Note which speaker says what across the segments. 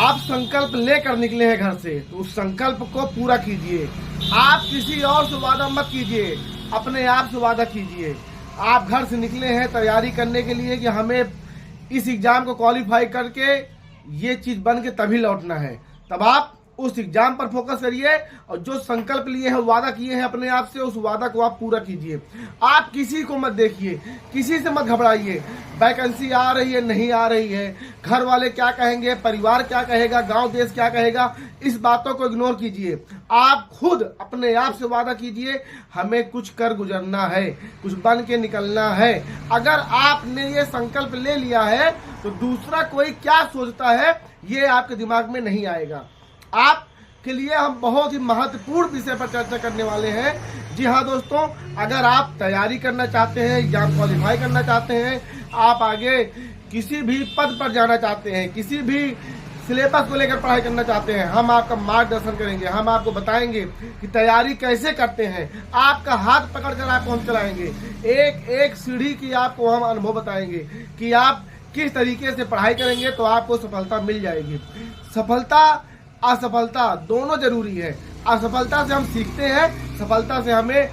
Speaker 1: आप संकल्प लेकर निकले हैं घर से तो उस संकल्प को पूरा कीजिए। आप किसी और से वादा मत कीजिए, अपने आप से वादा कीजिए। आप घर से निकले हैं तैयारी करने के लिए कि हमें इस एग्जाम को क्वालिफाई करके ये चीज बन के तभी लौटना है, तब आप उस एग्जाम पर फोकस करिए और जो संकल्प लिए हैं, वादा किए हैं अपने आप से, उस वादा को आप पूरा कीजिए। आप किसी को मत देखिए, किसी से मत घबराइए। वैकेंसी आ रही है, नहीं आ रही है, घर वाले क्या कहेंगे, परिवार क्या कहेगा, गांव देश क्या कहेगा, इस बातों को इग्नोर कीजिए। आप खुद अपने आप से वादा कीजिए, हमें कुछ कर गुजरना है, कुछ बन के निकलना है। अगर आपने ये संकल्प ले लिया है तो दूसरा कोई क्या सोचता है ये आपके दिमाग में नहीं आएगा। आपके लिए हम बहुत ही महत्वपूर्ण विषय पर चर्चा करने वाले हैं। जी हाँ दोस्तों, अगर आप तैयारी करना चाहते हैं, एग्जाम क्वालिफाई करना चाहते हैं, आप आगे किसी भी पद पर जाना चाहते हैं, किसी भी सिलेबस को लेकर पढ़ाई करना चाहते हैं, हम आपका मार्गदर्शन करेंगे। हम आपको बताएंगे कि तैयारी कैसे करते हैं, आपका हाथ पकड़कर आपको हम चलाएंगे। एक एक सीढ़ी की आपको हम अनुभव बताएंगे कि आप किस तरीके से पढ़ाई करेंगे तो आपको सफलता मिल जाएगी। सफलता असफलता दोनों जरूरी है। असफलता से हम सीखते हैं, सफलता से हमें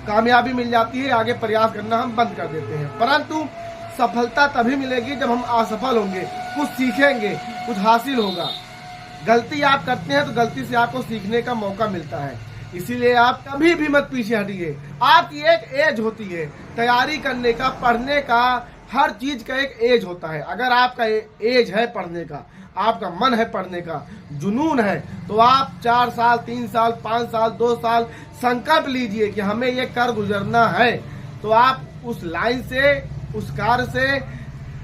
Speaker 1: कामयाबी मिल जाती है, आगे प्रयास करना हम बंद कर देते हैं। परंतु सफलता तभी मिलेगी जब हम असफल होंगे, कुछ सीखेंगे, कुछ हासिल होगा। गलती आप करते हैं तो गलती से आपको सीखने का मौका मिलता है, इसीलिए आप कभी भी मत पीछे हटिए। आपकी एक एज होती है तैयारी करने का, पढ़ने का, हर चीज का एक एज होता है। अगर आपका एज है पढ़ने का, आपका मन है पढ़ने का, जुनून है, तो आप 4 साल, 3 साल, 5 साल, 2 साल संकल्प लीजिए कि हमें ये कर गुजरना है। तो आप उस लाइन से, उस कार्य से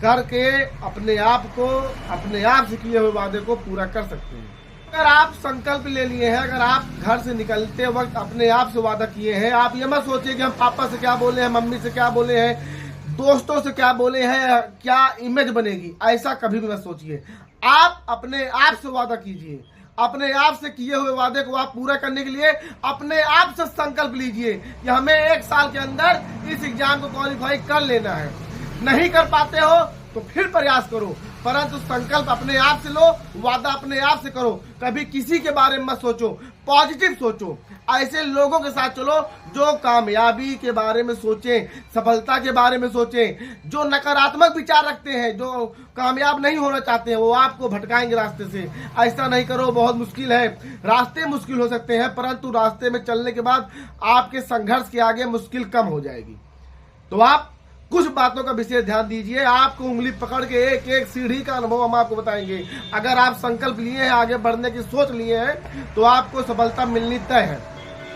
Speaker 1: करके अपने आप को, अपने आप से किए हुए वादे को पूरा कर सकते हैं। अगर आप संकल्प ले लिए हैं, अगर आप घर से निकलते वक्त अपने आप से वादा किए हैं, आप ये मत सोचिए कि हम पापा से क्या बोले हैं, मम्मी से क्या बोले हैं, दोस्तों से क्या बोले हैं, क्या इमेज बनेगी, ऐसा कभी भी मत सोचिए। आप अपने आप से वादा कीजिए। अपने आप से किए हुए वादे को आप पूरा करने के लिए अपने आप से संकल्प लीजिए कि हमें 1 साल के अंदर इस एग्जाम को क्वालिफाई कर लेना है। नहीं कर पाते हो तो फिर प्रयास करो, परंतु संकल्प अपने आप से लो, वादा अपने आप से करो। कभी किसी के बारे में मत सोचो, पॉजिटिव सोचो। ऐसे लोगों के साथ चलो जो कामयाबी के बारे में सोचें, सफलता के बारे में सोचें। जो नकारात्मक विचार रखते हैं, जो कामयाब नहीं होना चाहते हैं, वो आपको भटकाएंगे रास्ते से। ऐसा नहीं करो, बहुत मुश्किल है। रास्ते मुश्किल हो सकते हैं, परंतु रास्ते में चलने के बाद आपके संघर्ष के आगे मुश्किल कम हो जाएगी। तो आप कुछ बातों का विशेष ध्यान दीजिए। आपको उंगली पकड़ के एक एक सीढ़ी का अनुभव हम आपको बताएंगे। अगर आप संकल्प लिए हैं, आगे बढ़ने की सोच लिए हैं, तो आपको सफलता मिलनी तय है।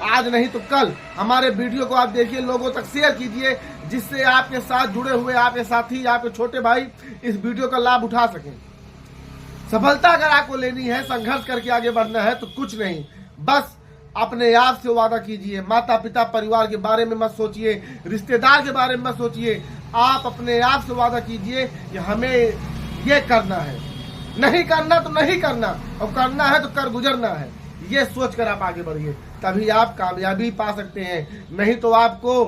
Speaker 1: आज नहीं तो कल हमारे वीडियो को आप देखिए, लोगों तक शेयर कीजिए, जिससे आपके साथ जुड़े हुए आपके साथी, आपके छोटे भाई इस वीडियो का लाभ उठा सकें। सफलता अगर आपको लेनी है, संघर्ष करके आगे बढ़ना है, तो कुछ नहीं, बस अपने आप से वादा कीजिए। माता पिता परिवार के बारे में मत सोचिए, रिश्तेदार के बारे में मत सोचिए। आप अपने आप से वादा कीजिए कि हमें ये करना है, नहीं करना तो नहीं करना, और करना है तो कर गुजरना है। ये सोचकर आप आगे बढ़िए, तभी आप कामयाबी पा सकते हैं। नहीं तो आपको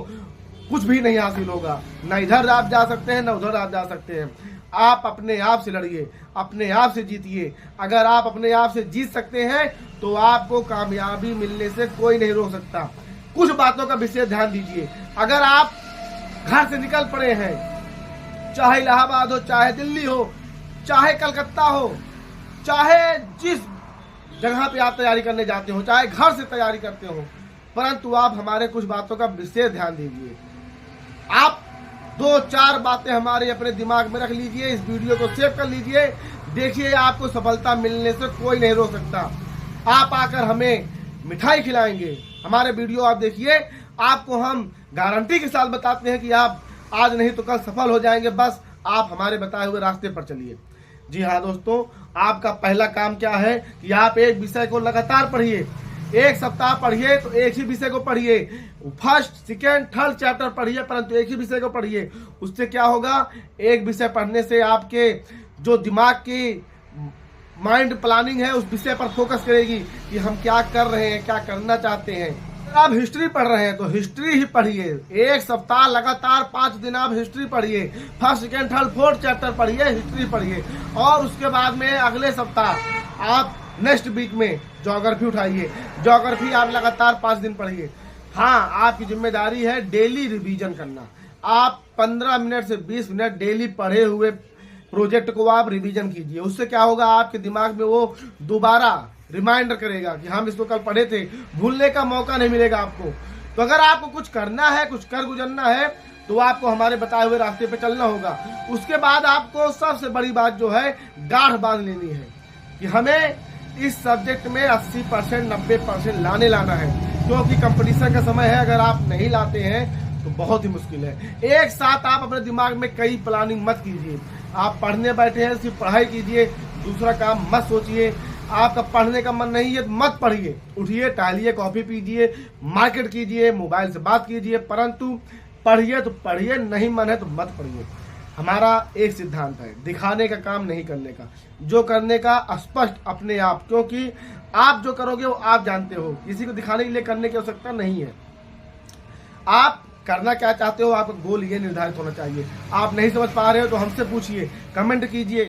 Speaker 1: कुछ भी नहीं हासिल होगा। न इधर आप जा सकते हैं, न उधर आप जा सकते हैं। आप अपने आप से लड़िए, अपने आप से जीतिए। अगर आप अपने आप से जीत सकते हैं तो आपको कामयाबी मिलने से कोई नहीं रोक सकता। कुछ बातों का विशेष ध्यान दीजिए। अगर आप घर से निकल पड़े हैं, चाहे इलाहाबाद हो, चाहे दिल्ली हो, चाहे कलकत्ता हो, चाहे जिस जगह पे आप तैयारी करने जाते हो, चाहे घर से तैयारी करते हो, परंतु आप हमारे कुछ बातों का विशेष ध्यान दीजिए। आप 2-4 बातें हमारे अपने दिमाग में रख लीजिए, इस वीडियो को सेव कर लीजिए। देखिए, आपको सफलता मिलने से कोई नहीं रोक सकता। आप आकर हमें मिठाई खिलाएंगे, हमारे वीडियो आप देखिए, आपको हम गारंटी के साथ बताते हैं कि आप आज नहीं तो कल सफल हो जाएंगे। बस आप हमारे बताए हुए रास्ते पर चलिए। जी हाँ दोस्तों, आपका पहला काम क्या है कि आप एक विषय को लगातार पढ़िए। 1 सप्ताह पढ़िए तो एक ही विषय को पढ़िए। फर्स्ट, सेकेंड, थर्ड चैप्टर पढ़िए, परंतु एक ही विषय को पढ़िए। उससे क्या होगा, एक विषय पढ़ने से आपके जो दिमाग की माइंड प्लानिंग है उस विषय पर फोकस करेगी कि हम क्या कर रहे हैं, क्या करना चाहते हैं। अगर आप हिस्ट्री पढ़ रहे हैं तो हिस्ट्री ही पढ़िए। 1 सप्ताह लगातार 5 दिन आप हिस्ट्री पढ़िए। First, second, third, fourth chapter पढ़िए, हिस्ट्री पढ़िए। और उसके बाद में अगले सप्ताह आप नेक्स्ट वीक में ज्योग्राफी उठाइए। ज्योग्राफी आप लगातार 5 दिन पढ़िए। हाँ, आपकी जिम्मेदारी है डेली रिवीजन करना। आप 15 मिनट से 20 मिनट डेली पढ़े हुए प्रोजेक्ट को आप रिवीजन कीजिए। उससे क्या होगा, आपके दिमाग में वो दोबारा रिमाइंडर करेगा कि हम इसको कल पढ़े थे। भूलने का मौका नहीं मिलेगा आपको। तो अगर आपको कुछ करना है, कुछ कर गुजरना है, तो आपको हमारे बताए हुए रास्ते पे चलना होगा। उसके बाद आपको सबसे बड़ी बात जो है, गाढ़ बांध लेनी है कि हमें इस सब्जेक्ट में 80% 90% लाना है, क्योंकि कंपटीशन का समय है। अगर आप नहीं लाते हैं तो बहुत ही मुश्किल है। एक साथ आप अपने दिमाग में कई प्लानिंग मत कीजिए। आप पढ़ने बैठे हैं, सिर्फ पढ़ाई कीजिए, दूसरा काम मत सोचिए। आपका पढ़ने का मन नहीं है तो मत पढ़िए, उठिए, टहलिए, कॉफी पीजिए, मार्केट कीजिए, मोबाइल से बात कीजिए, परंतु पढ़िए तो पढ़िए, नहीं मन है तो मत पढ़िए। हमारा एक सिद्धांत है, दिखाने का काम नहीं करने का, जो करने का स्पष्ट अपने आप, क्योंकि आप जो करोगे वो आप जानते हो। किसी को दिखाने के लिए करने की आवश्यकता नहीं है। आप करना क्या चाहते हो, आपका गोल ये निर्धारित होना चाहिए। आप नहीं समझ पा रहे हो तो हमसे पूछिए, कमेंट कीजिए।